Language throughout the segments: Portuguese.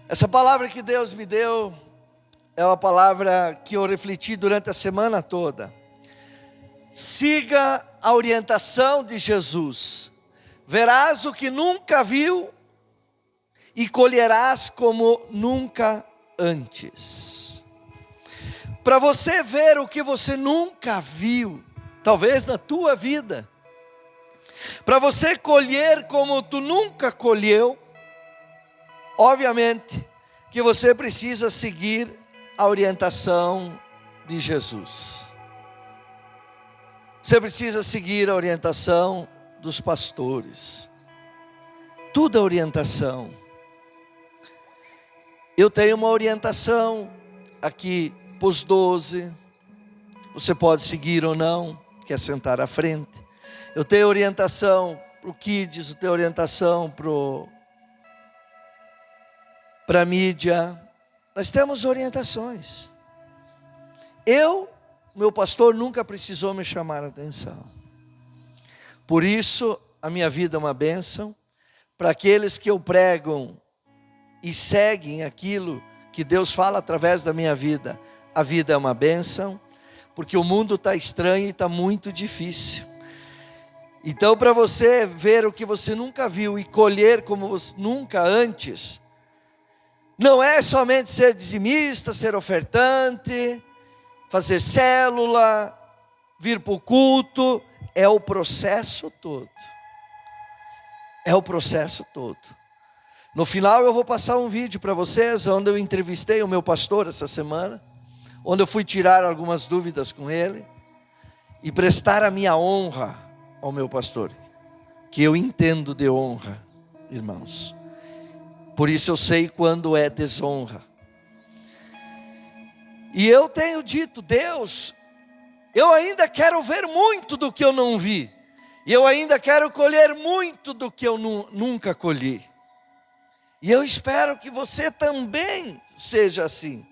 Essa palavra que Deus me deu é uma palavra que eu refleti durante a semana toda. Siga a orientação de Jesus. Verás o que nunca viu e colherás como nunca antes. Para você ver o que você nunca viu, talvez na tua vida, para você colher como tu nunca colheu, obviamente que você precisa seguir a orientação de Jesus. Você precisa seguir a orientação dos pastores. Tudo é orientação. Eu tenho uma orientação aqui para os 12. Você pode seguir ou não, quer sentar à frente. Eu tenho orientação para o Kids, eu tenho orientação para a mídia. Nós temos orientações. Meu pastor nunca precisou me chamar a atenção. Por isso, a minha vida é uma bênção. Para aqueles que eu prego e seguem aquilo que Deus fala através da minha vida, a vida é uma bênção, porque o mundo está estranho e está muito difícil. Então, para você ver o que você nunca viu e colher como nunca antes, não é somente ser dizimista, ser ofertante, fazer célula, vir para o culto, é o processo todo. É o processo todo. No final eu vou passar um vídeo para vocês, onde eu entrevistei o meu pastor essa semana, onde eu fui tirar algumas dúvidas com ele, e prestar a minha honra ao meu pastor, que eu entendo de honra, irmãos. Por isso eu sei quando é desonra. E eu tenho dito, Deus, eu ainda quero ver muito do que eu não vi. E eu ainda quero colher muito do que eu nunca colhi. E eu espero que você também seja assim.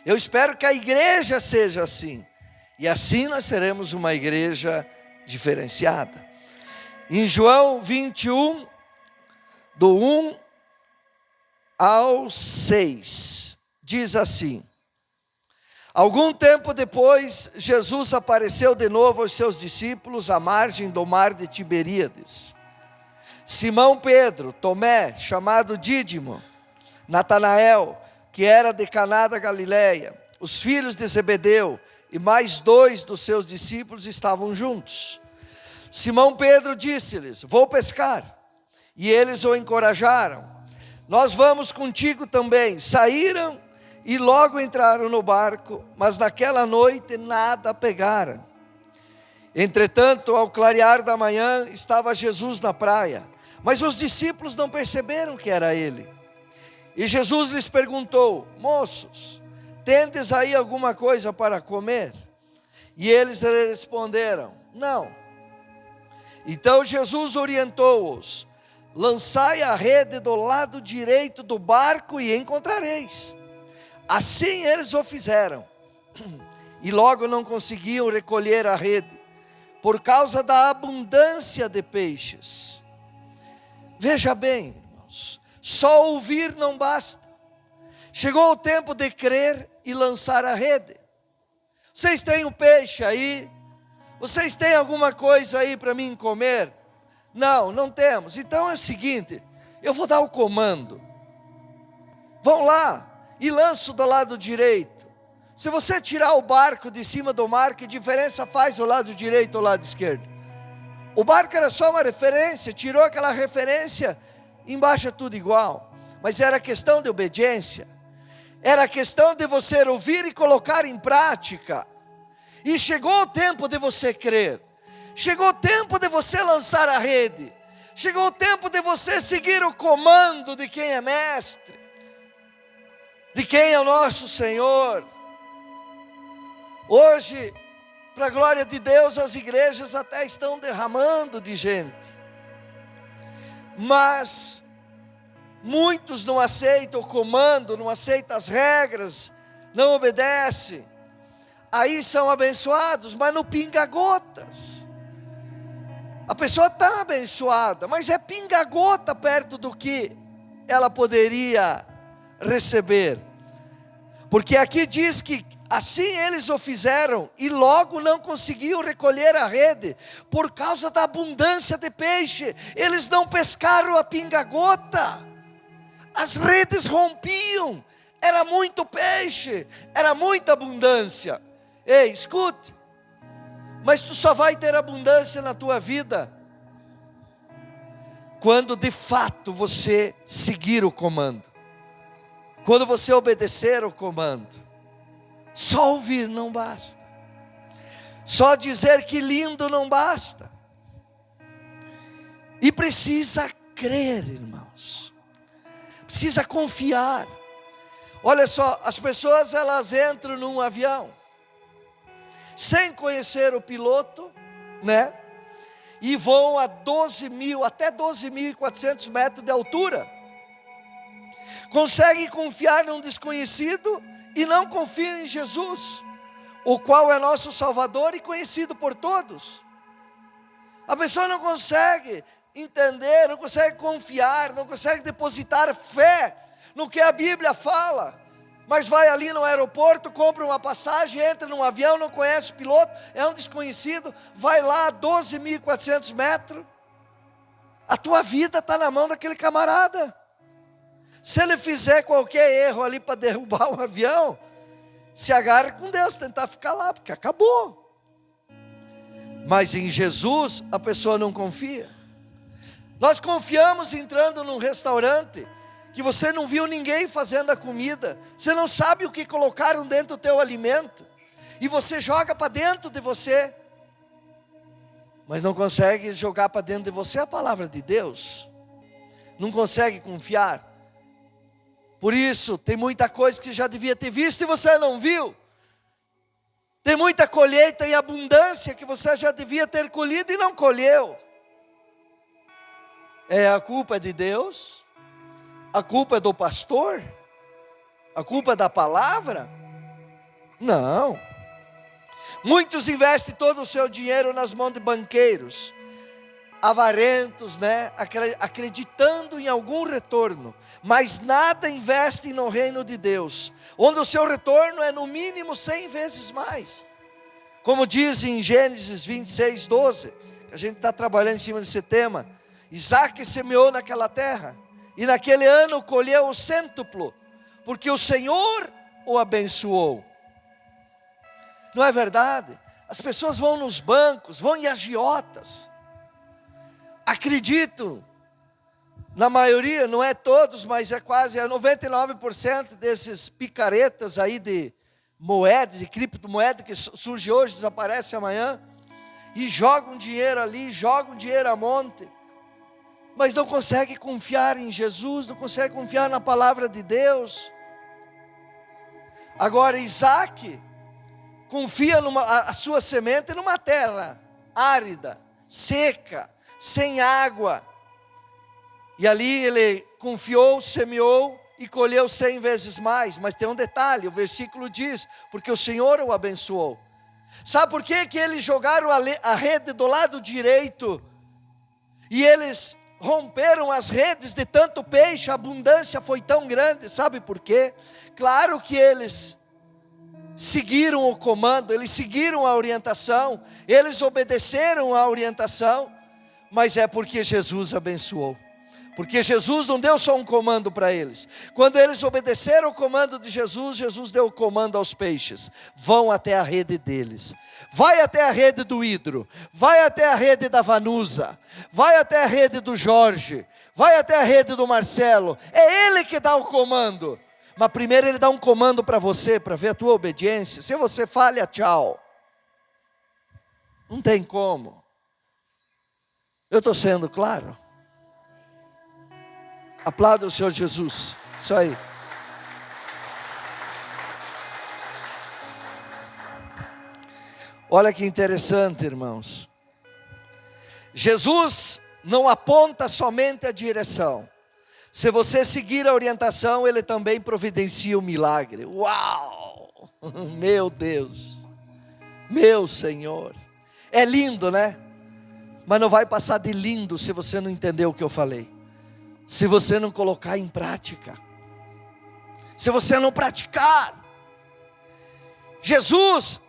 Eu espero que a igreja seja assim. E assim nós seremos uma igreja diferenciada. Em João 21, do 1 ao 6, diz assim: algum tempo depois, Jesus apareceu de novo aos seus discípulos à margem do mar de Tiberíades. Simão Pedro, Tomé, chamado Dídimo, Natanael, que era de Caná da Galileia, os filhos de Zebedeu e mais 2 dos seus discípulos estavam juntos. Simão Pedro disse-lhes: vou pescar. E eles o encorajaram: nós vamos contigo também. Saíram e logo entraram no barco, mas naquela noite nada pegaram. Entretanto, ao clarear da manhã, estava Jesus na praia, mas os discípulos não perceberam que era ele. E Jesus lhes perguntou: moços, tendes aí alguma coisa para comer? E eles lhe responderam: não. Então Jesus orientou-os: lançai a rede do lado direito do barco e encontrareis. Assim eles o fizeram, e logo não conseguiam recolher a rede, por causa da abundância de peixes. Veja bem, irmãos, só ouvir não basta. Chegou o tempo de crer e lançar a rede. Vocês têm um peixe aí? Vocês têm alguma coisa aí para mim comer? Não, não temos. Então é o seguinte, eu vou dar o comando. Vão lá e lançam do lado direito. Se você tirar o barco de cima do mar, que diferença faz o lado direito ou o lado esquerdo? O barco era só uma referência, tirou aquela referência, embaixo é tudo igual. Mas era questão de obediência. Era questão de você ouvir e colocar em prática. E chegou o tempo de você crer. Chegou o tempo de você lançar a rede. Chegou o tempo de você seguir o comando de quem é mestre, de quem é o nosso Senhor. Hoje, para a glória de Deus, as igrejas até estão derramando de gente. Mas muitos não aceitam o comando, não aceitam as regras, não obedecem. Aí são abençoados, mas no pinga-gotas. A pessoa está abençoada, mas é pinga-gota perto do que ela poderia receber. Porque aqui diz que assim eles o fizeram e logo não conseguiam recolher a rede, por causa da abundância de peixe. Eles não pescaram a pinga-gota, as redes rompiam, era muito peixe, era muita abundância. Ei, escute, mas tu só vai ter abundância na tua vida quando de fato você seguir o comando, quando você obedecer o comando. Só ouvir não basta, só dizer que lindo não basta, e precisa crer, irmãos, precisa confiar. Olha só, as pessoas elas entram num avião, sem conhecer o piloto, né? E voam a 12.000, até 12.400 metros de altura. Conseguem confiar num desconhecido e não confiam em Jesus, o qual é nosso Salvador e conhecido por todos. A pessoa não consegue entender, não consegue confiar, não consegue depositar fé no que a Bíblia fala, mas vai ali no aeroporto, compra uma passagem, entra num avião, não conhece o piloto, é um desconhecido, vai lá a 12.400 metros, a tua vida está na mão daquele camarada. Se ele fizer qualquer erro ali para derrubar um avião, se agarre com Deus, tentar ficar lá, porque acabou. Mas em Jesus a pessoa não confia. Nós confiamos entrando num restaurante, que você não viu ninguém fazendo a comida, você não sabe o que colocaram dentro do teu alimento, e você joga para dentro de você, mas não consegue jogar para dentro de você a palavra de Deus, não consegue confiar. Por isso, tem muita coisa que você já devia ter visto e você não viu, tem muita colheita e abundância que você já devia ter colhido e não colheu. A culpa é de Deus? A culpa é do pastor? A culpa é da palavra? Não. Muitos investem todo o seu dinheiro nas mãos de banqueiros, avarentos, né? Acreditando em algum retorno, mas nada investem no reino de Deus, onde o seu retorno é no mínimo 100 vezes mais. Como diz em Gênesis 26:12, a gente está trabalhando em cima desse tema. Isaac semeou naquela terra, e naquele ano colheu o cêntuplo, porque o Senhor o abençoou. Não é verdade? As pessoas vão nos bancos, vão em agiotas, acredito, na maioria, não é todos, mas é quase 99% desses picaretas aí de moedas, de criptomoeda que surge hoje, desaparece amanhã, e jogam dinheiro ali, jogam dinheiro a monte, mas não consegue confiar em Jesus, não consegue confiar na palavra de Deus. Agora Isaac confia a sua semente numa terra árida, seca, sem água, e ali ele confiou, semeou e colheu 100 vezes mais. Mas tem um detalhe, o versículo diz, porque o Senhor o abençoou. Sabe por que eles jogaram a rede do lado direito, e eles romperam as redes de tanto peixe, a abundância foi tão grande? Sabe por quê? Claro que eles seguiram o comando, eles seguiram a orientação, eles obedeceram a orientação, mas é porque Jesus abençoou. Porque Jesus não deu só um comando para eles. Quando eles obedeceram o comando de Jesus, Jesus deu o comando aos peixes: vão até a rede deles, vai até a rede do Hidro, vai até a rede da Vanusa, vai até a rede do Jorge, vai até a rede do Marcelo. É ele que dá o comando, mas primeiro ele dá um comando para você, para ver a tua obediência. Se você falha, tchau, não tem como. Eu estou sendo claro? Aplauda o Senhor Jesus. Isso aí. Olha que interessante, irmãos. Jesus não aponta somente a direção. Se você seguir a orientação, Ele também providencia o milagre. Uau! Meu Deus! Meu Senhor! É lindo, né? Mas não vai passar de lindo se você não entender o que eu falei. Se você não colocar em prática. se você não praticar. Jesus,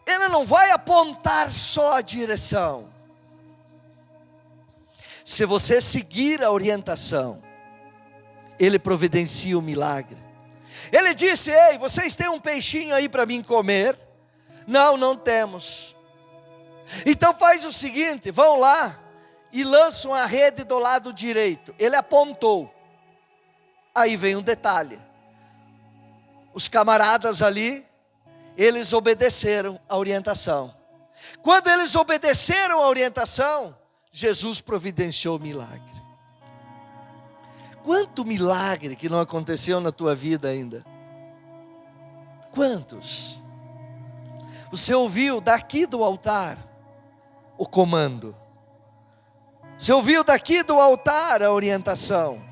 Ele não vai apontar só a direção. Se você seguir a orientação, Ele providencia o milagre. Ele disse: ei, vocês têm um peixinho aí para mim comer? Não, não temos. Então faz o seguinte, vão lá e lançam a rede do lado direito. Ele apontou. Aí vem um detalhe. Os camaradas ali, eles obedeceram a orientação. Quando eles obedeceram a orientação, Jesus providenciou o milagre. Quanto milagre que não aconteceu na tua vida ainda? Quantos? Você ouviu daqui do altar o comando. Você ouviu daqui do altar a orientação.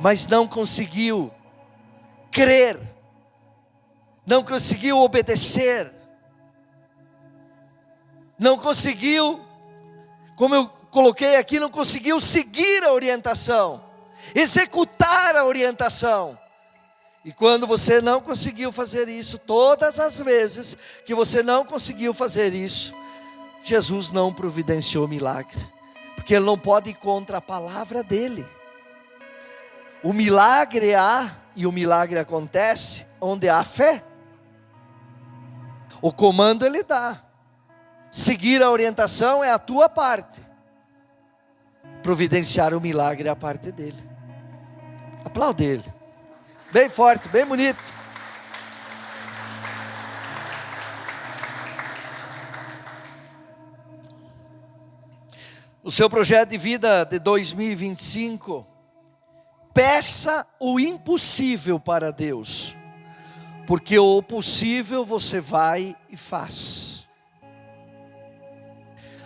Mas não conseguiu crer. Não conseguiu obedecer. Não conseguiu, como eu coloquei aqui, não conseguiu seguir a orientação, executar a orientação. E quando você não conseguiu fazer isso, todas as vezes que você não conseguiu fazer isso, Jesus não providenciou milagre, porque Ele não pode ir contra a palavra dEle. O milagre há, e o milagre acontece onde há fé. O comando Ele dá, seguir a orientação é a tua parte, providenciar o milagre é a parte dEle. Aplaude Ele, bem forte, bem bonito. O seu projeto de vida de 2025, peça o impossível para Deus, porque o possível você vai e faz.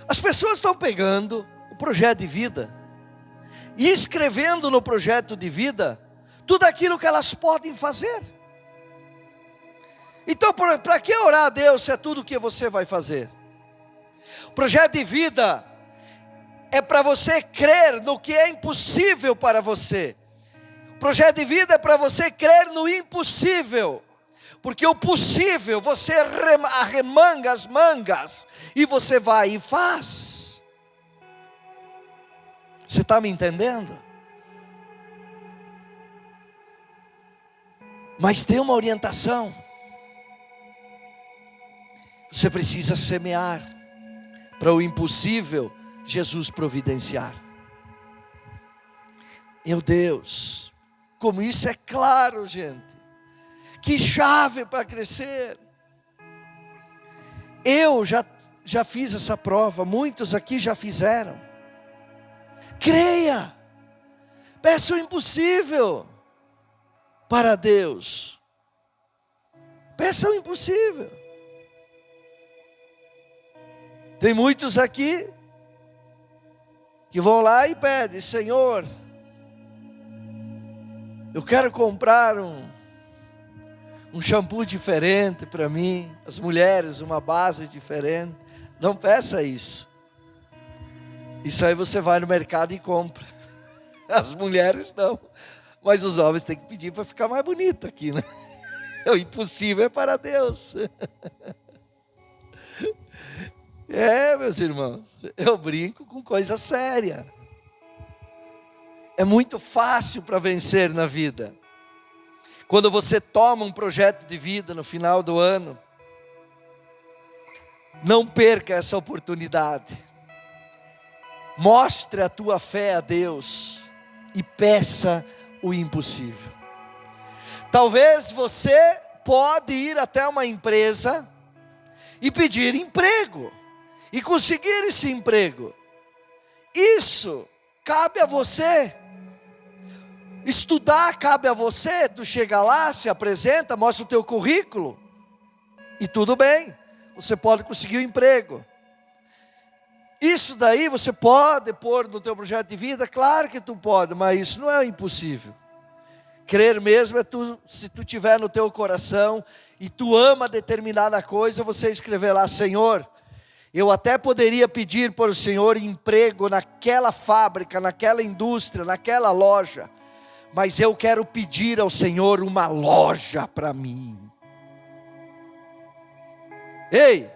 As pessoas estão pegando o projeto de vida e escrevendo no projeto de vida tudo aquilo que elas podem fazer. Então, para que orar a Deus se é tudo o que você vai fazer? O projeto de vida é para você crer no que é impossível para você. O projeto de vida é para você crer no impossível. Porque o possível, você arremanga as mangas e você vai e faz. Você está me entendendo? Mas tem uma orientação. Você precisa semear para o impossível Jesus providenciar. Meu Deus, como isso é claro, gente. Que chave para crescer. Eu já fiz essa prova, muitos aqui já fizeram. Creia, peça o impossível para Deus. Peça o impossível. Tem muitos aqui que vão lá e pedem: Senhor, eu quero comprar um shampoo diferente para mim, as mulheres uma base diferente. Não peça isso. Isso aí você vai no mercado e compra. As mulheres não, mas os homens têm que pedir para ficar mais bonito aqui, né? O impossível é para Deus. Meus irmãos, eu brinco com coisa séria. É muito fácil para vencer na vida. Quando você toma um projeto de vida no final do ano, não perca essa oportunidade. Mostre a tua fé a Deus e peça o impossível. Talvez você pode ir até uma empresa e pedir emprego e conseguir esse emprego. Isso cabe a você. Estudar cabe a você. Tu chega lá, se apresenta, mostra o teu currículo e tudo bem, você pode conseguir um emprego. Isso daí você pode pôr no teu projeto de vida, claro que tu pode, mas isso não é impossível. Crer mesmo é se tu tiver no teu coração e tu ama determinada coisa, você escrever lá: Senhor, eu até poderia pedir para o Senhor emprego naquela fábrica, naquela indústria, naquela loja, mas eu quero pedir ao Senhor uma loja para mim. Ei,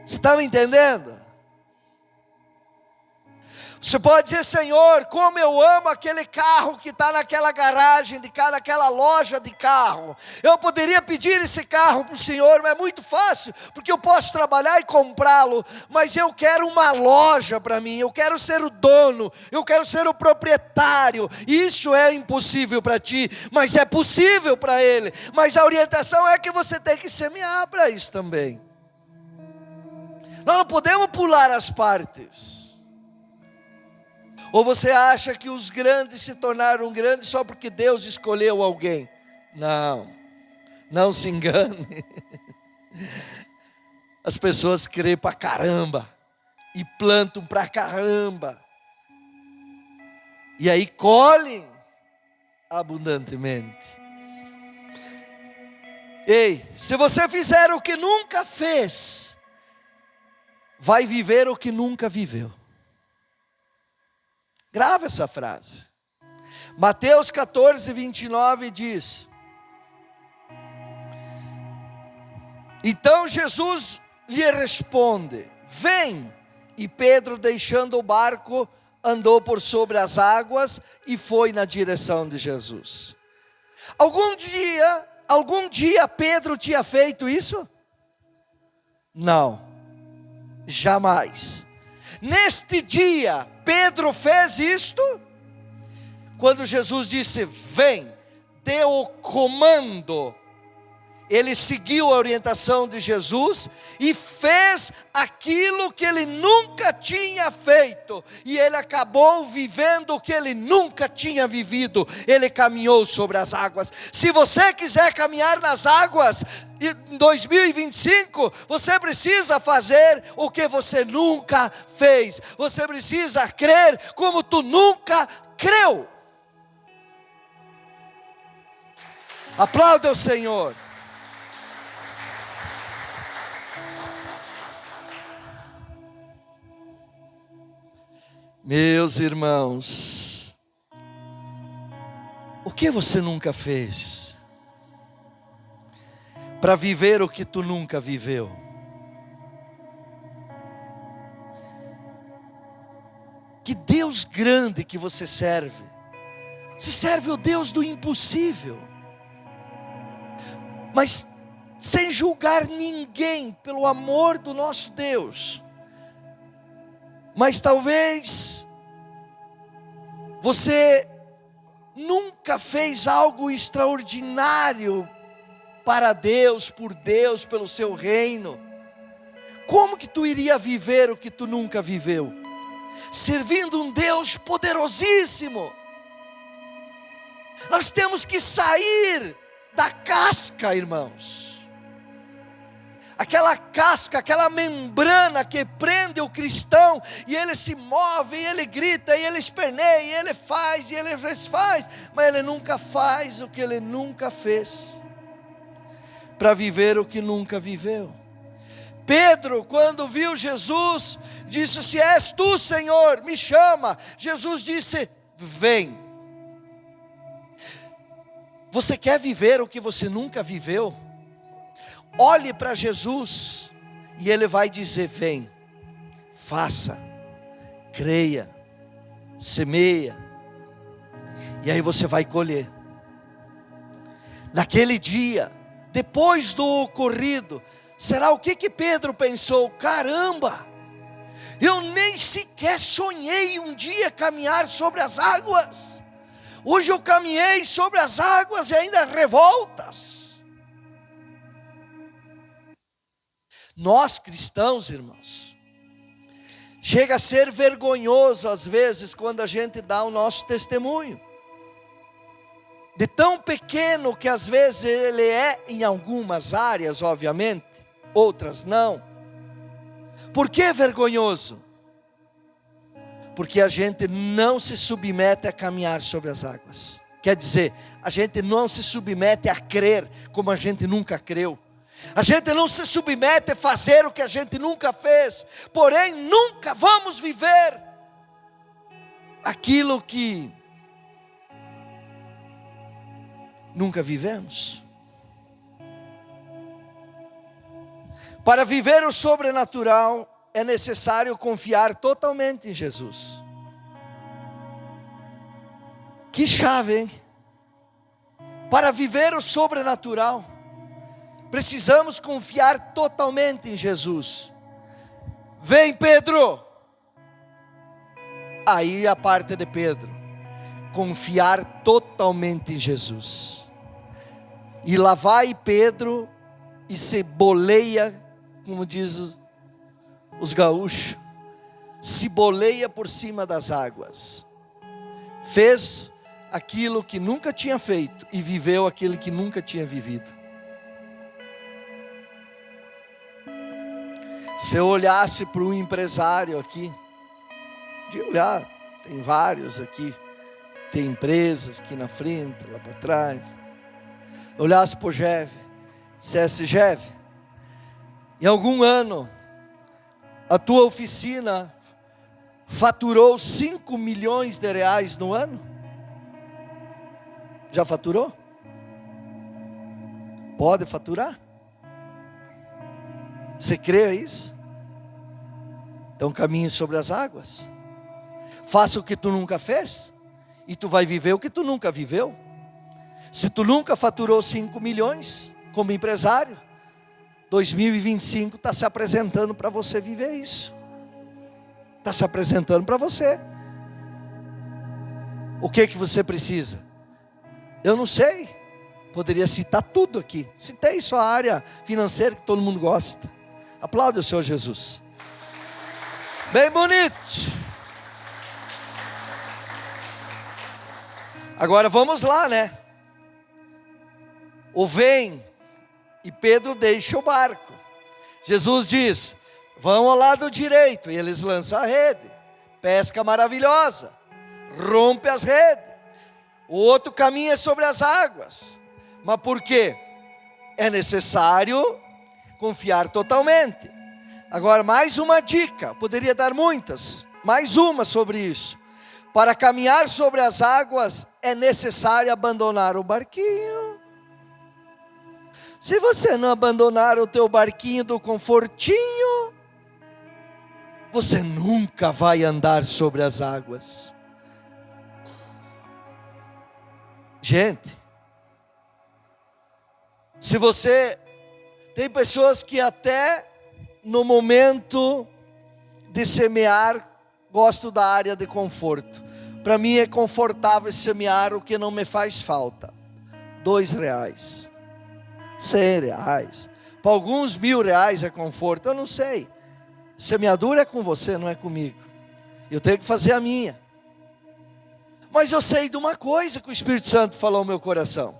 você está me entendendo? Você pode dizer: Senhor, como eu amo aquele carro que está naquela garagem, naquela loja de carro. Eu poderia pedir esse carro para o Senhor, mas é muito fácil, porque eu posso trabalhar e comprá-lo. Mas eu quero uma loja para mim, eu quero ser o dono, eu quero ser o proprietário. Isso é impossível para ti, mas é possível para Ele. Mas a orientação é que você tem que semear para isso também. Nós não podemos pular as partes. Ou você acha que os grandes se tornaram grandes só porque Deus escolheu alguém? Não, não se engane. As pessoas creem pra caramba e plantam pra caramba, e aí colhem abundantemente. Ei, se você fizer o que nunca fez, vai viver o que nunca viveu. Grava essa frase. Mateus 14, 29 diz: então Jesus lhe responde: vem. E Pedro, deixando o barco, andou por sobre as águas e foi na direção de Jesus. Algum dia Pedro tinha feito isso? Não, jamais. Neste dia, Pedro fez isto? Quando Jesus disse: vem, deu o comando, ele seguiu a orientação de Jesus e fez aquilo que ele nunca tinha feito, e ele acabou vivendo o que ele nunca tinha vivido. Ele caminhou sobre as águas. Se você quiser caminhar nas águas em 2025, você precisa fazer o que você nunca fez. Você precisa crer como tu nunca creu. Aplauda o Senhor. Meus irmãos, o que você nunca fez para viver o que tu nunca viveu? Que Deus grande que você serve. Você serve o Deus do impossível, mas sem julgar ninguém, pelo amor do nosso Deus. Mas talvez você nunca fez algo extraordinário para Deus, por Deus, pelo seu reino. Como que tu iria viver o que tu nunca viveu? Servindo um Deus poderosíssimo. Nós temos que sair da casca, irmãos. Aquela casca, aquela membrana que prende o cristão, e ele se move, e ele grita, e ele esperneia, e ele faz, e ele desfaz, mas ele nunca faz o que ele nunca fez, para viver o que nunca viveu. Pedro, quando viu Jesus, disse: se és tu, Senhor, me chama. Jesus disse: vem. Você quer viver o que você nunca viveu? Olhe para Jesus e Ele vai dizer: vem, faça, creia, semeia, e aí você vai colher. Naquele dia, depois do ocorrido, será o que Pedro pensou? Caramba, eu nem sequer sonhei um dia caminhar sobre as águas. Hoje eu caminhei sobre as águas e ainda revoltas. Nós cristãos, irmãos, chega a ser vergonhoso às vezes quando a gente dá o nosso testemunho. De tão pequeno que às vezes ele é em algumas áreas, obviamente, outras não. Por que vergonhoso? Porque a gente não se submete a caminhar sobre as águas. Quer dizer, a gente não se submete a crer como a gente nunca creu. A gente não se submete a fazer o que a gente nunca fez. Porém, nunca vamos viver aquilo que nunca vivemos. Para viver o sobrenatural, é necessário confiar totalmente em Jesus. Que chave, hein? Para viver o sobrenatural, precisamos confiar totalmente em Jesus. Vem, Pedro. Aí a parte de Pedro, confiar totalmente em Jesus. E lá vai Pedro e se boleia, como diz os gaúchos, se boleia por cima das águas. Fez aquilo que nunca tinha feito e viveu aquilo que nunca tinha vivido. Se eu olhasse para um empresário aqui, de olhar, tem vários aqui, tem empresas aqui na frente, lá para trás. Olhasse para o Jeff, dissesse: Jeff, em algum ano, a tua oficina faturou 5 milhões de reais no ano? Já faturou? Pode faturar? Você crê isso? Então caminhe sobre as águas. Faça o que tu nunca fez, e tu vai viver o que tu nunca viveu. Se tu nunca faturou 5 milhões como empresário, 2025 está se apresentando para você viver isso. Está se apresentando para você. O que você precisa? Eu não sei. Poderia citar tudo aqui. Citei só a área financeira que todo mundo gosta. Aplaude o Senhor Jesus. Bem bonito. Agora vamos lá, né? O vem e Pedro deixa o barco. Jesus diz: vão ao lado direito. E eles lançam a rede. Pesca maravilhosa. Rompe as redes. O outro caminha sobre as águas. Mas por quê? É necessário confiar totalmente. Agora, mais uma dica. Poderia dar muitas. Mais uma sobre isso. Para caminhar sobre as águas, é necessário abandonar o barquinho. Se você não abandonar o teu barquinho do confortinho, você nunca vai andar sobre as águas. Gente, se você... Tem pessoas que até no momento de semear, gosto da área de conforto. Para mim é confortável semear o que não me faz falta. R$2, R$100. Para alguns R$1.000 é conforto, eu não sei. Semeadura é com você, não é comigo. Eu tenho que fazer a minha. Mas eu sei de uma coisa que o Espírito Santo falou ao meu coração.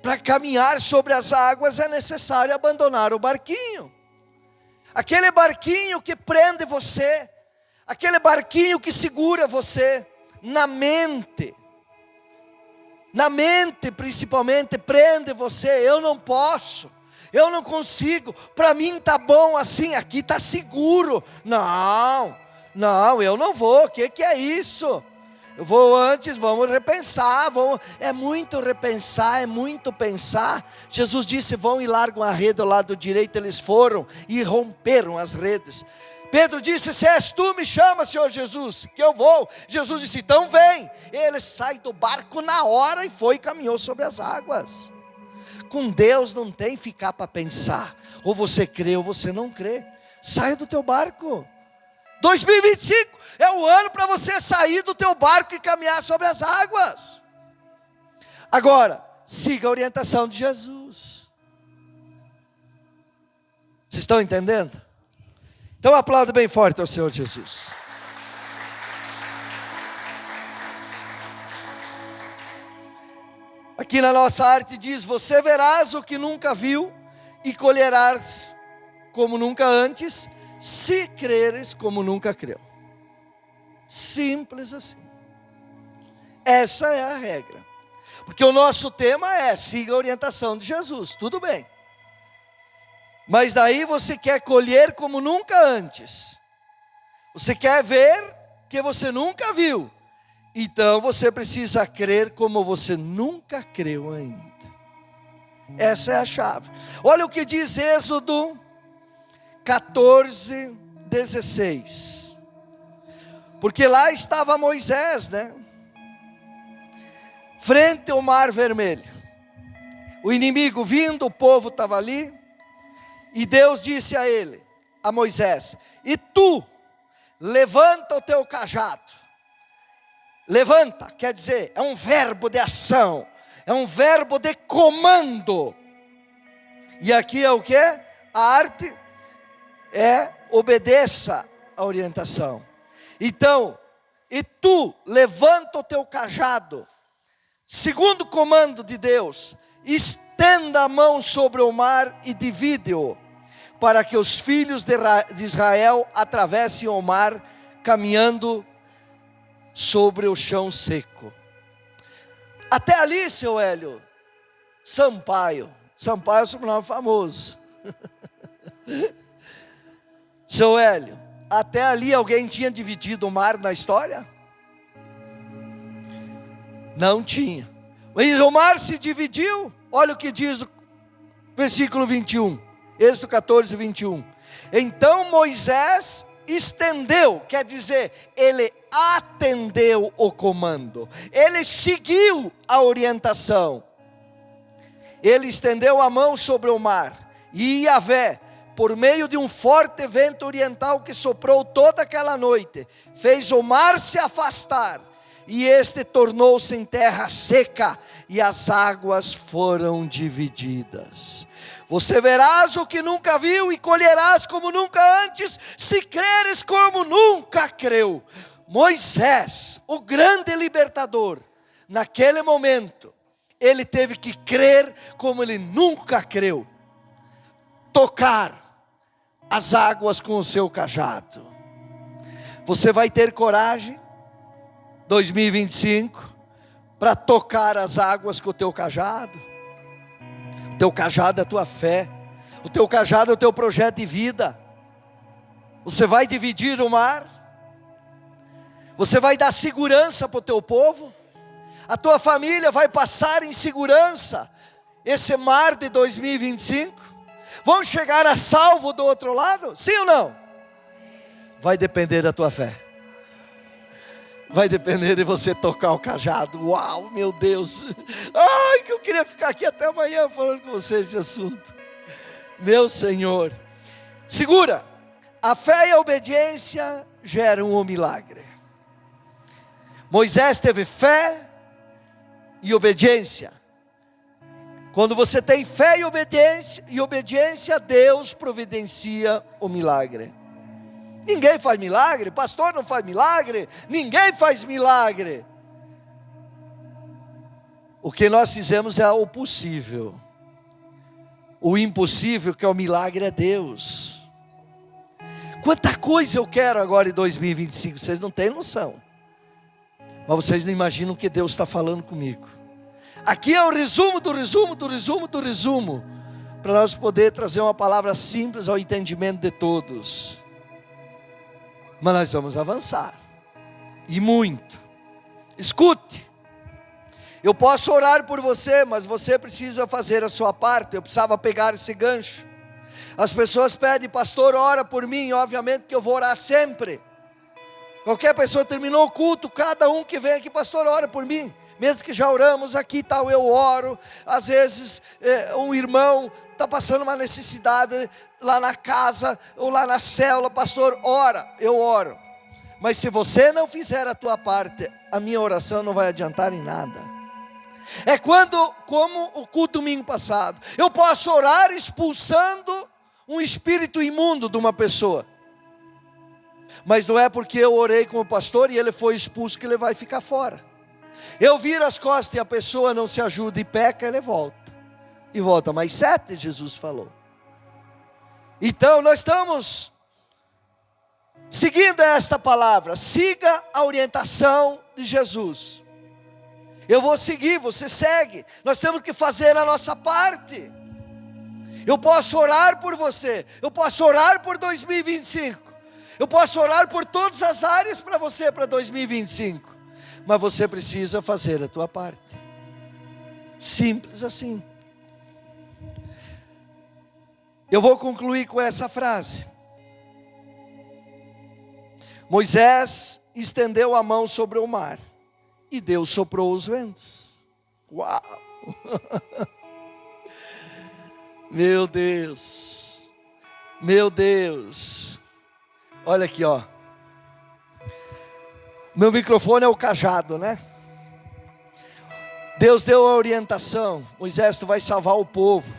Para caminhar sobre as águas é necessário abandonar o barquinho. Aquele barquinho que prende você. Aquele barquinho que segura você. Na mente principalmente, prende você. Eu não posso. Eu não consigo. Para mim está bom assim. Aqui está seguro. Não, eu não vou. O que é isso? Eu vou antes, vamos repensar, é muito repensar, é muito pensar. Jesus disse: vão e largam a rede ao lado direito. Eles foram e romperam as redes. Pedro disse: se és tu, me chama, Senhor Jesus, que eu vou. Jesus disse: então vem. Ele sai do barco na hora e foi e caminhou sobre as águas. Com Deus não tem ficar para pensar. Ou você crê ou você não crê. Saia do teu barco. 2025 é o ano para você sair do teu barco e caminhar sobre as águas. Agora, siga a orientação de Jesus. Vocês estão entendendo? Então aplauda bem forte ao Senhor Jesus. Aqui na nossa arte diz: você verás o que nunca viu e colherás como nunca antes, se creres como nunca creu. Simples assim. Essa é a regra. Porque o nosso tema é: siga a orientação de Jesus. Tudo bem. Mas daí você quer colher como nunca antes. Você quer ver que você nunca viu. Então você precisa crer como você nunca creu ainda. Essa é a chave. Olha o que diz Êxodo 14, 16. Porque lá estava Moisés, né? Frente ao mar vermelho. O inimigo vindo, o povo estava ali. E Deus disse a ele, a Moisés: e tu, levanta o teu cajado. Levanta, quer dizer, é um verbo de ação. É um verbo de comando. E aqui é o que? A arte é obedeça a orientação. Então, e tu, levanta o teu cajado. Segundo o comando de Deus, estenda a mão sobre o mar e divide-o, para que os filhos de Israel atravessem o mar, caminhando sobre o chão seco. Até ali, seu Hélio, Sampaio é um sobrenome famoso. Seu Hélio, até ali alguém tinha dividido o mar na história? Não tinha. Mas o mar se dividiu. Olha o que diz o versículo 21. Êxodo 14, 21. Então Moisés estendeu, quer dizer, ele atendeu o comando. Ele seguiu a orientação. Ele estendeu a mão sobre o mar. E Yahvé, por meio de um forte vento oriental que soprou toda aquela noite, fez o mar se afastar, e este tornou-se em terra seca, e as águas foram divididas. Você verás o que nunca viu, e colherás como nunca antes, se creres como nunca creu. Moisés, o grande libertador, naquele momento, ele teve que crer como ele nunca creu. Tocar as águas com o seu cajado. Você vai ter coragem, 2025, para tocar as águas com o teu cajado? O teu cajado é a tua fé. O teu cajado é o teu projeto de vida. Você vai dividir o mar. Você vai dar segurança para o teu povo. A tua família vai passar em segurança esse mar de 2025. Vão chegar a salvo do outro lado? Sim ou não? Vai depender da tua fé. Vai depender de você tocar o cajado. Uau, meu Deus. Ai, que eu queria ficar aqui até amanhã falando com você esse assunto. Meu Senhor. Segura. A fé e a obediência geram um milagre. Moisés teve fé e obediência. Quando você tem fé e obediência, Deus providencia o milagre. Ninguém faz milagre, pastor não faz milagre, ninguém faz milagre. O que nós fizemos é o possível. O impossível, que é o milagre, é Deus. Quanta coisa eu quero agora em 2025, vocês não têm noção. Mas vocês não imaginam o que Deus está falando comigo. Aqui é o resumo do resumo, para nós poder trazer uma palavra simples ao entendimento de todos. Mas nós vamos avançar, e muito. Escute, eu posso orar por você, mas você precisa fazer a sua parte. Eu precisava pegar esse gancho. As pessoas pedem, pastor, ora por mim. Obviamente que eu vou orar sempre. Qualquer pessoa terminou o culto, cada um que vem aqui, pastor, ora por mim. Mesmo que já oramos aqui, tal, eu oro. Às vezes um irmão está passando uma necessidade lá na casa, ou lá na célula, pastor, ora, eu oro. Mas se você não fizer a tua parte, a minha oração não vai adiantar em nada. É como o culto domingo passado, eu posso orar expulsando um espírito imundo de uma pessoa. Mas não é porque eu orei com o pastor e ele foi expulso que ele vai ficar fora. Eu viro as costas e a pessoa não se ajuda e peca, ele volta. E volta mais 7, Jesus falou. Então nós estamos seguindo esta palavra. Siga a orientação de Jesus. Eu vou seguir, você segue. Nós temos que fazer a nossa parte. Eu posso orar por você. Eu posso orar por 2025. Eu posso orar por todas as áreas para você para 2025. mas você precisa fazer a tua parte. Simples assim. Eu vou concluir com essa frase. Moisés estendeu a mão sobre o mar e Deus soprou os ventos. Uau! Meu Deus! Meu Deus! Olha aqui, ó. Meu microfone é o cajado, né? Deus deu a orientação. Moisés, tu vai salvar o povo.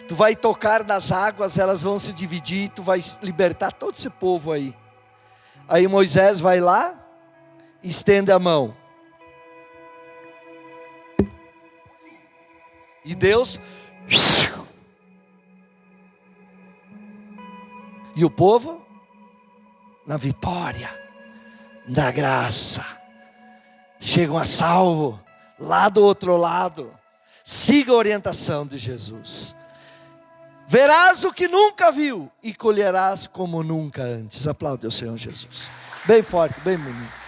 Tu vai tocar nas águas, elas vão se dividir, tu vai libertar todo esse povo aí. Aí Moisés vai lá, estende a mão. E Deus... E o povo? Na vitória, na graça. Chegam a salvo, lá do outro lado. Siga a orientação de Jesus. Verás o que nunca viu e colherás como nunca antes. Aplaude o Senhor Jesus. Bem forte, bem bonito.